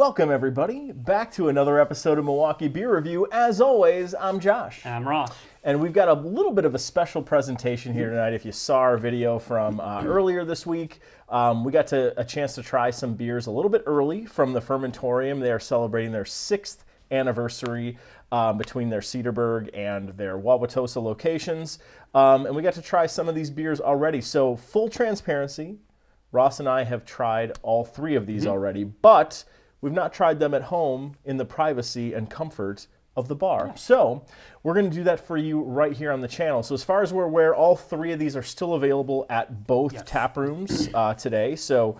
Welcome, everybody, back to another episode of Milwaukee Beer Review. As always, I'm Josh. And I'm Ross. And we've got a little bit of a special presentation here tonight. If you saw our video from earlier this week, we got a chance to try some beers a little bit early from the Fermentorium. They are celebrating their 6th anniversary between their Cedarburg and their Wauwatosa locations. And we got to try some of these beers already. So, full transparency, Ross and I have tried all 3 of these already, but we've not tried them at home in the privacy and comfort of the bar. Yeah. So we're going to do that for you right here on the channel. So as far as we're aware, all 3 of these are still available at both tap rooms today. So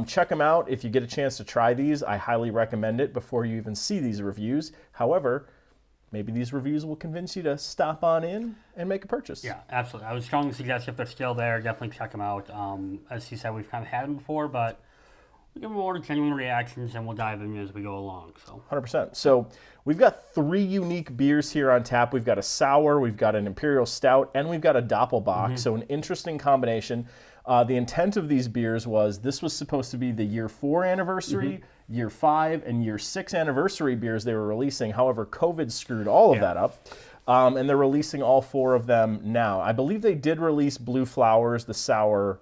check them out. If you get a chance to try these, I highly recommend it before you even see these reviews. However, maybe these reviews will convince you to stop on in and make a purchase. Yeah, absolutely. I would strongly suggest if they're still there, definitely check them out. As you said, we've kind of had them before, but we'll give them more genuine reactions and we'll dive in as we go along. So 100%. So we've got 3 unique beers here on tap. We've got a sour, we've got an Imperial Stout, and we've got a Doppelbock. So an interesting combination. The intent of these beers was this was supposed to be the year 4 anniversary, year 5, and year 6 anniversary beers they were releasing. However, COVID screwed all of that up. And they're releasing all 4 of them now. I believe they did release Blue Flowers, the sour,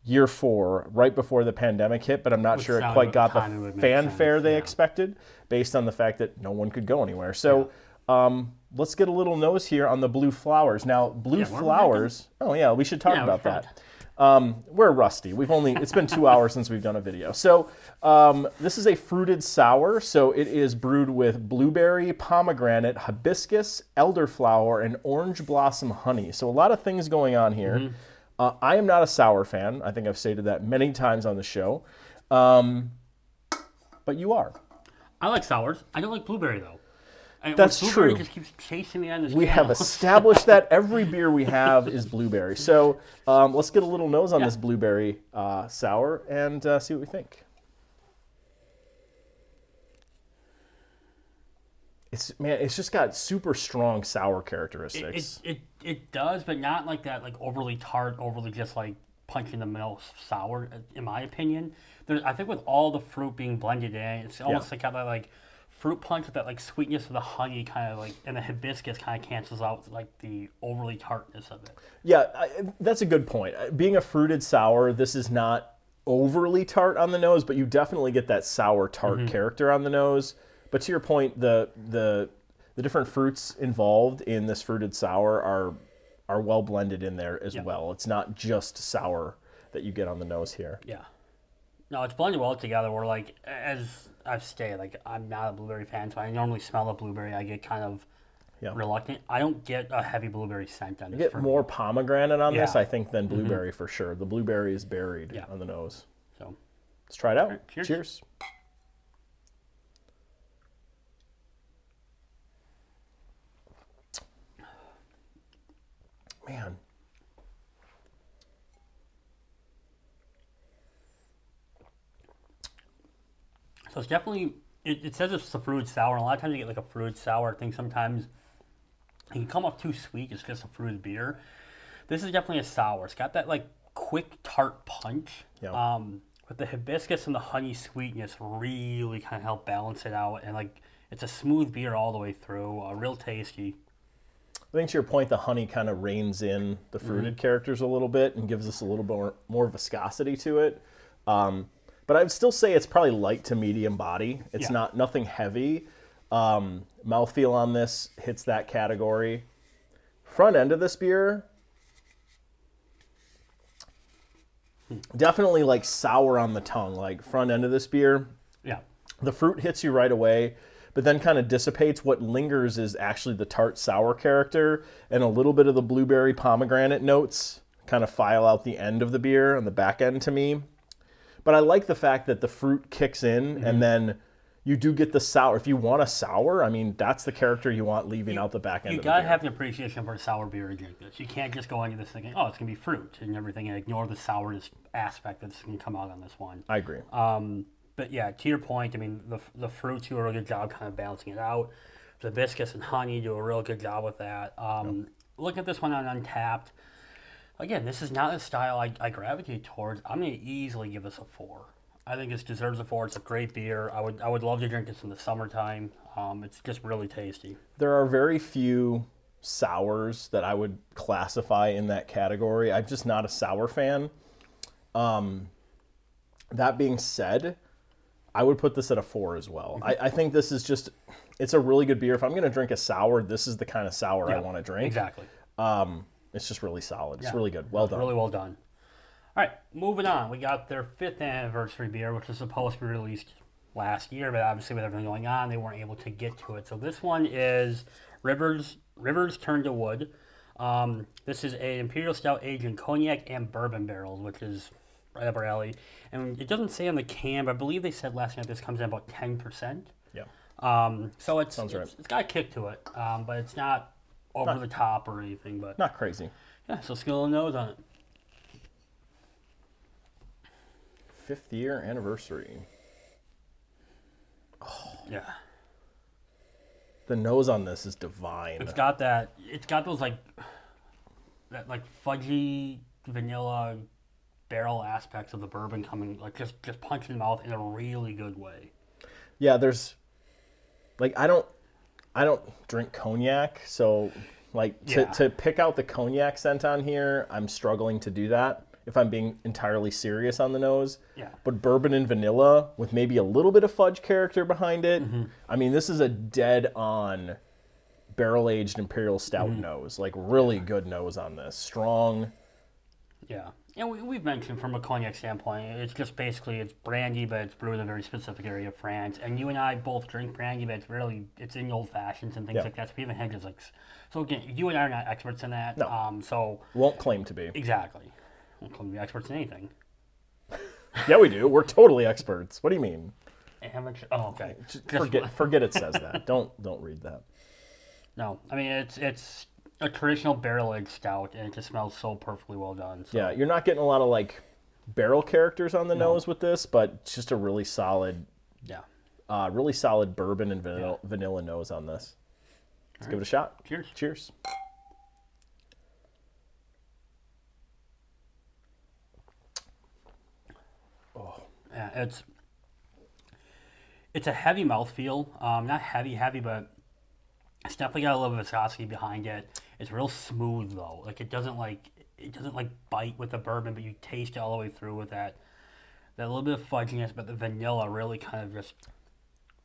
year 4, right before the pandemic hit, but I'm not sure it quite got the fanfare they expected based on the fact that no one could go anywhere. So let's get a little nose here on the Blue Flowers. Now, Blue Flowers, we should talk about that. We're rusty. It's been 2 hours since we've done a video. So this is a fruited sour. So it is brewed with blueberry, pomegranate, hibiscus, elderflower, and orange blossom honey. So a lot of things going on here. I am not a sour fan. I think I've stated that many times on the show. But you are. I like sours. I don't like blueberry, though. That's blueberry true. Just keeps chasing me on this We have established that every beer we have is blueberry. So let's get a little nose on this blueberry sour and see what we think. It's just got super strong sour characteristics. It does, but not like that, like overly tart, overly just like punch in the middle sour, in my opinion. I think with all the fruit being blended in, it's almost like got that like fruit punch with that like sweetness of the honey kind of like, and the hibiscus kind of cancels out like the overly tartness of it. Yeah, that's a good point. Being a fruited sour, this is not overly tart on the nose, but you definitely get that sour tart character on the nose. But to your point, the different fruits involved in this fruited sour are well blended in there as well. It's not just sour that you get on the nose here. Yeah. No, it's blended well together. We're like, as I've stated, like I'm not a blueberry fan, so I normally smell a blueberry. I get kind of reluctant. I don't get a heavy blueberry scent on this. You get more pomegranate on this, I think, than blueberry for sure. The blueberry is buried on the nose. So let's try it out. Right, cheers. Cheers. Man. So it's definitely, it says it's a fruited sour. And a lot of times you get like a fruited sour. I think sometimes it can come off too sweet. It's just a fruited beer. This is definitely a sour. It's got that like quick tart punch. But the hibiscus and the honey sweetness really kind of help balance it out. And like it's a smooth beer all the way through. Real tasty. I think to your point, the honey kind of reins in the fruited characters a little bit and gives us a little more viscosity to it. But I'd still say it's probably light to medium body. It's nothing heavy. Mouthfeel on this hits that category. Front end of this beer, definitely like sour on the tongue. Like front end of this beer, the fruit hits you right away, but then kind of dissipates. What lingers is actually the tart sour character and a little bit of the blueberry pomegranate notes kind of file out the end of the beer on the back end to me. But I like the fact that the fruit kicks in and then you do get the sour. If you want a sour, I mean, that's the character you want leaving out the back end of the beer. You got to have an appreciation for a sour beer to drink this. You can't just go into this thinking, oh, it's going to be fruit and everything and ignore the sourness aspect that's going to come out on this one. I agree. But yeah, to your point, I mean, the fruits do a really good job kind of balancing it out. The hibiscus and honey do a real good job with that. Look at this one on Untappd. Again, this is not a style I gravitate towards. I'm going to easily give this a 4. I think it deserves a 4. It's a great beer. I would love to drink this in the summertime. It's just really tasty. There are very few sours that I would classify in that category. I'm just not a sour fan. That being said, I would put this at a 4 as well. I think this is just, it's a really good beer. If I'm going to drink a sour, this is the kind of sour I want to drink. Exactly. It's just really solid. It's really good. Well done. Really well done. All right, moving on. We got their 5th anniversary beer, which was supposed to be released last year, but obviously with everything going on, they weren't able to get to it. So this one is Rivers Turn to Wood. This is an Imperial Stout aged in cognac and bourbon barrels, which is right up our alley. And it doesn't say on the can, but I believe they said last night this comes in about 10%. Yeah. So it's got a kick to it, but it's not over the top or anything. But not crazy. Yeah, so skill and nose on it. 5th year anniversary. Oh. Yeah. The nose on this is divine. It's got those like fudgy vanilla barrel aspects of the bourbon coming, like just punch in the mouth in a really good way. Yeah, there's like I don't drink cognac, so like to pick out the cognac scent on here, I'm struggling to do that if I'm being entirely serious on the nose. Yeah. But bourbon and vanilla with maybe a little bit of fudge character behind it. Mm-hmm. I mean, this is a dead-on barrel-aged Imperial Stout nose. Like, really good nose on this. Strong. Yeah. And we've mentioned from a cognac standpoint, it's just basically, it's brandy, but it's brewed in a very specific area of France. And you and I both drink brandy, but it's in old fashions and things like that. So we haven't had just like, so again, you and I are not experts in that. No. So won't claim to be. Exactly. Won't claim to be experts in anything. Yeah, we do. We're totally experts. What do you mean? Oh, okay. Forget it says that. Don't read that. No, I mean it's a traditional barrel-aged stout, and it just smells so perfectly well done. So. Yeah, you're not getting a lot of like barrel characters on the nose with this, but just a really solid, really solid bourbon and vanilla nose on this. Let's give it a shot. Cheers. Cheers. Oh, yeah, it's a heavy mouthfeel. Not heavy, but it's definitely got a little viscosity behind it. It's real smooth though. Like it doesn't bite with the bourbon, but you taste it all the way through with that little bit of fudginess, but the vanilla really kind of just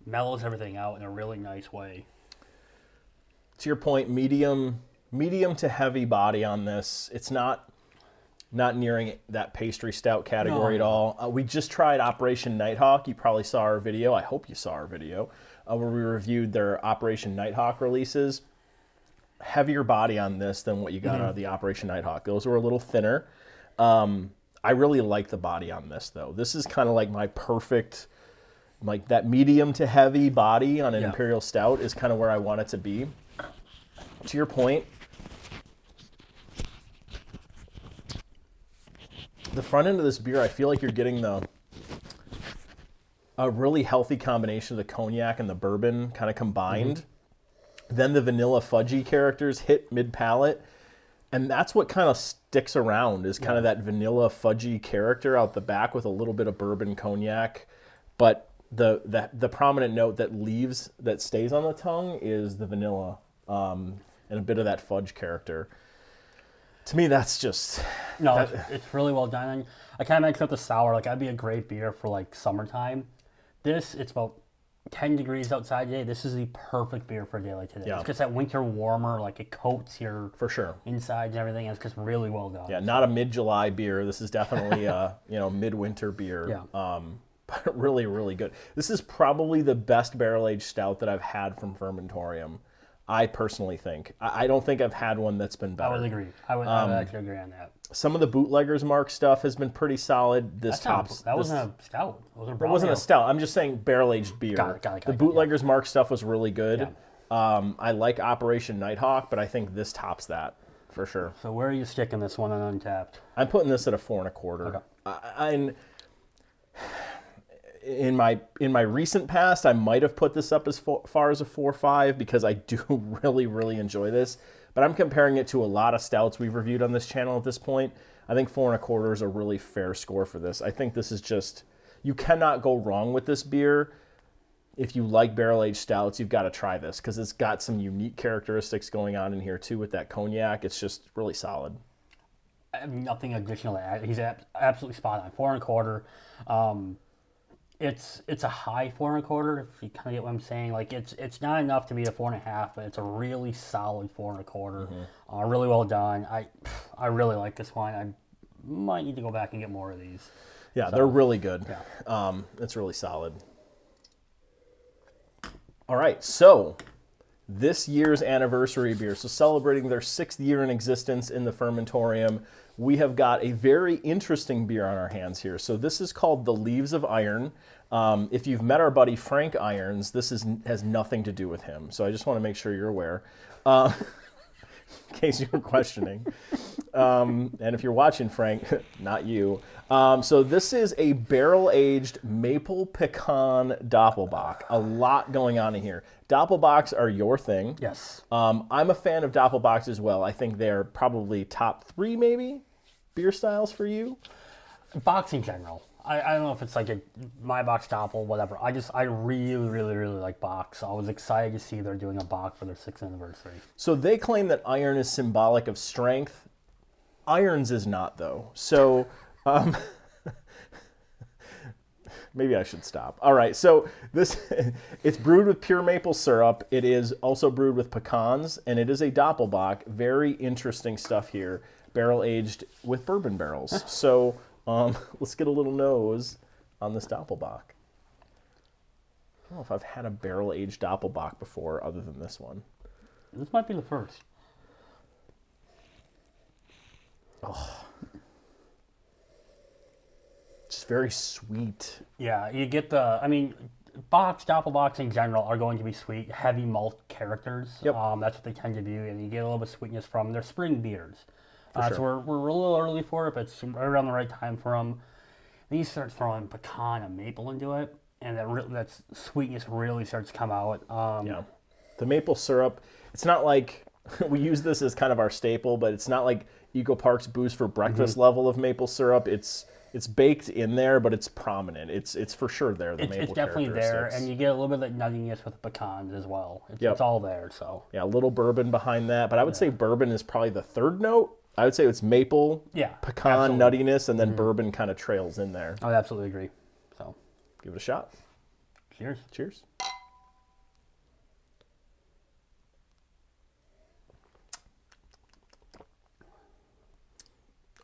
mellows everything out in a really nice way. To your point, medium to heavy body on this. It's not nearing that pastry stout category at all. We just tried Operation Nighthawk. You probably saw our video. I hope you saw our video where we reviewed their Operation Nighthawk releases. Heavier body on this than what you got out of the Operation Nighthawk. Those were a little thinner. I really like the body on this, though. This is kind of like my perfect, like that medium to heavy body on an Imperial Stout is kind of where I want it to be. To your point, the front end of this beer, I feel like you're getting a really healthy combination of the cognac and the bourbon kind of combined. Then the vanilla fudgy characters hit mid-palate. And that's what kind of sticks around is kind of that vanilla fudgy character out the back with a little bit of bourbon cognac. But the prominent note that stays on the tongue is the vanilla and a bit of that fudge character. To me, that's just... No, it's really well done. And I kind of mentioned with the sour, like that'd be a great beer for like summertime. It's about 10 degrees outside today. This is the perfect beer for a day like today. Yeah. It's just that winter warmer, like it coats your insides and everything. And it's just really well done. Yeah, not a mid-July beer. This is definitely a midwinter beer. Yeah. But really, really good. This is probably the best barrel-aged stout that I've had from Fermentorium. I personally think. I don't think I've had one that's been better. I would agree. I would actually agree on that. Some of the Bootlegger's Mark stuff has been pretty solid. That wasn't a stout. It wasn't a stout. I'm just saying barrel-aged beer. Got it, the Bootlegger's Mark stuff was really good. Yeah. I like Operation Nighthawk, but I think this tops that for sure. So where are you sticking this one on Untappd? I'm putting this at a 4 1/4. Okay. In my recent past, I might have put this up as far as a 4.5 because I do really, really enjoy this. But I'm comparing it to a lot of stouts we've reviewed on this channel at this point. I think 4 1/4 is a really fair score for this. I think this is just You cannot go wrong with this beer. If you like barrel-aged stouts, you've got to try this because it's got some unique characteristics going on in here too with that cognac. It's just really solid. I have nothing additional to add. He's absolutely spot on. 4.25. It's a high 4.25. If you kind of get what I'm saying, like it's not enough to be a 4.5, but it's a really solid 4.25. Really well done. I really like this wine. I might need to go back and get more of these. Yeah, they're really good. Yeah. It's really solid. All right, so this year's anniversary beer, so celebrating their 6th year in existence in the Fermentorium, we have got a very interesting beer on our hands here. So this is called the Leaves of Iron. If you've met our buddy Frank Irons, this has nothing to do with him. So I just want to make sure you're aware, in case you were questioning. And if you're watching, Frank, not you. So this is a barrel-aged maple pecan Doppelbock. A lot going on in here. Doppelbocks are your thing. Yes. I'm a fan of Doppelbocks as well. I think they're probably top 3 maybe beer styles for you. Box in general. I don't know if it's like my box Doppel, whatever. I really, really, really like box. I was excited to see they're doing a box for their 6th anniversary. So they claim that iron is symbolic of strength. Irons is not, though. So maybe I should stop. All right, so it's brewed with pure maple syrup. It is also brewed with pecans, and it is a Doppelbock. Very interesting stuff here. Barrel aged with bourbon barrels. So let's get a little nose on this Doppelbock. I don't know if I've had a barrel aged Doppelbock before, other than this one. This might be the first. Oh. Just very sweet. Yeah, you get Doppelbocks in general are going to be sweet, heavy malt characters. Yep. That's what they tend to do, and you get a little bit of sweetness from them. They're spring beers. Sure. So we're a little early for it, but it's right around the right time for them. Then you start throwing pecan and maple into it, and that sweetness really starts to come out. Yeah. The maple syrup, it's not like, we use this as kind of our staple, but it's not like Eco Park's Booze for Breakfast level of maple syrup. It's baked in there, but it's prominent. It's for sure there, the maple It's definitely there, characteristics. and you get a little bit of that nuttiness with the pecans as well. Yep. It's all there, so. Yeah, a little bourbon behind that, but I would say bourbon is probably the 3rd note. I would say it's maple, pecan nuttiness, and then bourbon kind of trails in there. I would absolutely agree. So, give it a shot. Cheers. Cheers.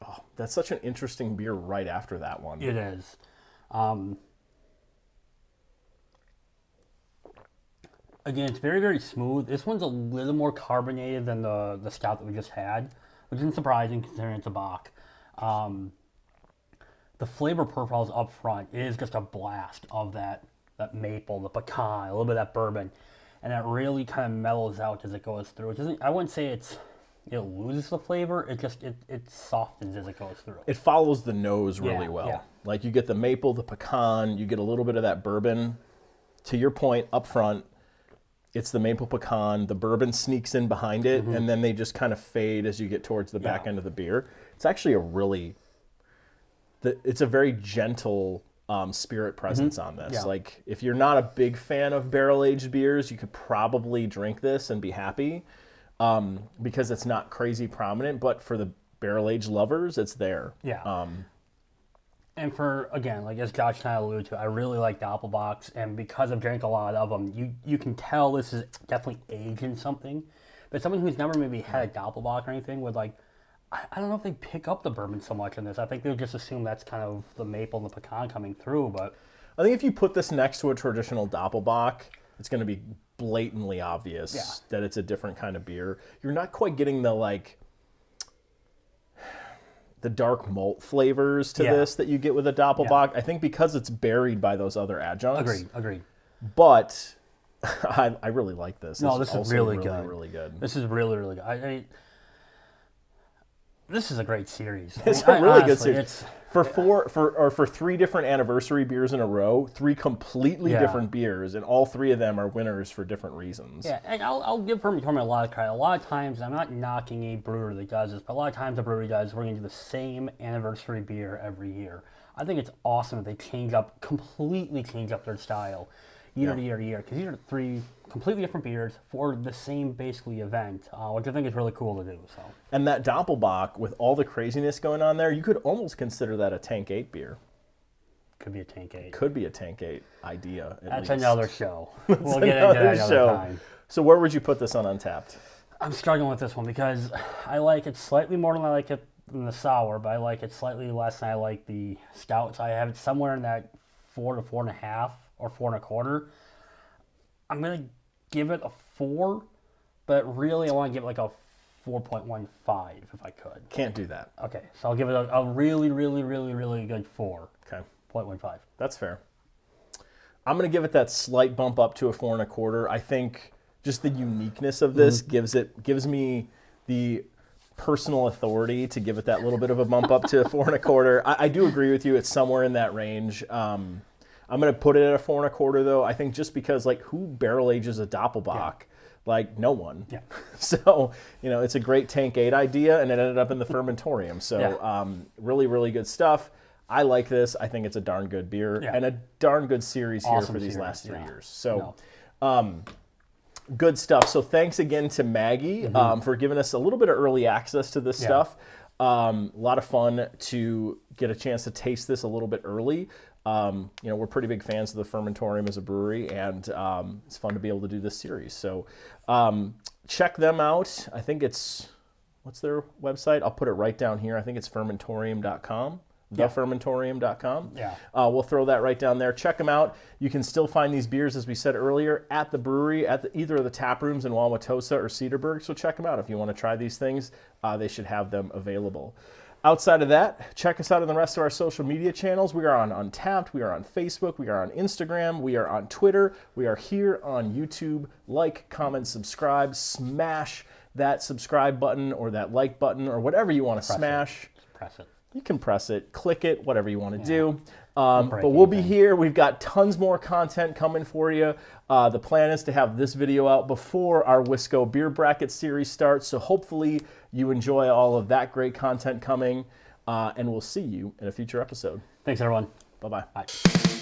Oh, that's such an interesting beer right after that one. It is. Again, it's very, very smooth. This one's a little more carbonated than the stout that we just had, which isn't surprising considering it's a bock. The flavor profiles up front is just a blast of that maple, the pecan, a little bit of that bourbon, and that really kind of mellows out as it goes through. It doesn't. I wouldn't say it loses the flavor. It softens as it goes through. It follows the nose really well. Yeah. Like you get the maple, the pecan, you get a little bit of that bourbon. To your point, up front, it's the maple pecan. The bourbon sneaks in behind it, and then they just kind of fade as you get towards the back end of the beer. It's actually it's a very gentle spirit presence on this. Yeah. Like if you're not a big fan of barrel-aged beers, you could probably drink this and be happy because it's not crazy prominent, but for the barrel-aged lovers, it's there. Yeah. And for, again, like as Josh kind of alluded to, I really like Doppelbocks, and because I've drank a lot of them, you can tell this is definitely aged in something. But someone who's never maybe had a Doppelbock or anything would I don't know if they pick up the bourbon so much in this. I think they'll just assume that's kind of the maple and the pecan coming through. But I think if you put this next to a traditional Doppelbock, it's going to be blatantly obvious that it's a different kind of beer. You're not quite getting the dark malt flavors to this that you get with a Doppelbock. I think because it's buried by those other adjuncts. Agreed. But I really like this. No, this is really good. Really good. This is really, really good. This is a great series. It's a really good honestly, series. For 3 different anniversary beers in a row, 3 completely different beers, and all 3 of them are winners for different reasons. Yeah, and I'll give Fermentorium a lot of credit. A lot of times, I'm not knocking a brewer that does this, but a lot of times a brewery does, we're going to do the same anniversary beer every year. I think it's awesome that they completely change up their style year to year to year, because these are 3 completely different beers for the same basically event, which I think is really cool to do. So. And that Doppelbock, with all the craziness going on there, you could almost consider that a Tank 8 beer. Could be a Tank 8. Could be a Tank 8 idea. That's another show. We'll get into that another time. So where would you put this on Untappd? I'm struggling with this one because I like it slightly more than I like it in the sour, but I like it slightly less than I like the stouts. I have it somewhere in that 4 to 4.5 or 4 1/4. I'm going to give it a 4, but really I want to give it like a 4.15 if I could. Can't do that. Okay, so I'll give it a really, really, really, really good 4. Okay. 0.15. That's fair. I'm going to give it that slight bump up to a 4 1/4. I think just the uniqueness of this gives me the personal authority to give it that little bit of a bump up to a 4 1/4. I do agree with you. It's somewhere in that range. I'm going to put it at a 4 1/4 though. I think just because like who barrel ages a Doppelbock? Yeah. Like no one. Yeah. So, it's a great Tank 8 idea and it ended up in the Fermentorium. So really, really good stuff. I like this. I think it's a darn good beer and a darn good series here for these last 3 years. So good stuff. So thanks again to Maggie for giving us a little bit of early access to this stuff. A lot of fun to get a chance to taste this a little bit early. We're pretty big fans of the Fermentorium as a brewery, and it's fun to be able to do this series. So check them out. I think what's their website? I'll put it right down here. I think it's fermentorium.com. thefermentorium.com. Yeah. We'll throw that right down there. Check them out. You can still find these beers, as we said earlier, at the brewery, at either of the tap rooms in Wauwatosa or Cedarburg. So check them out. If you want to try these things, they should have them available. Outside of that, check us out on the rest of our social media channels. We are on Untappd. We are on Facebook. We are on Instagram. We are on Twitter. We are here on YouTube. Like, comment, subscribe. Smash that subscribe button or that like button or whatever you want to smash. Press it. You can press it, click it, whatever you want to do. But we'll be here. We've got tons more content coming for you. The plan is to have this video out before our Wisco Beer Bracket series starts. So hopefully you enjoy all of that great content coming. And we'll see you in a future episode. Thanks, everyone. Bye-bye. Bye.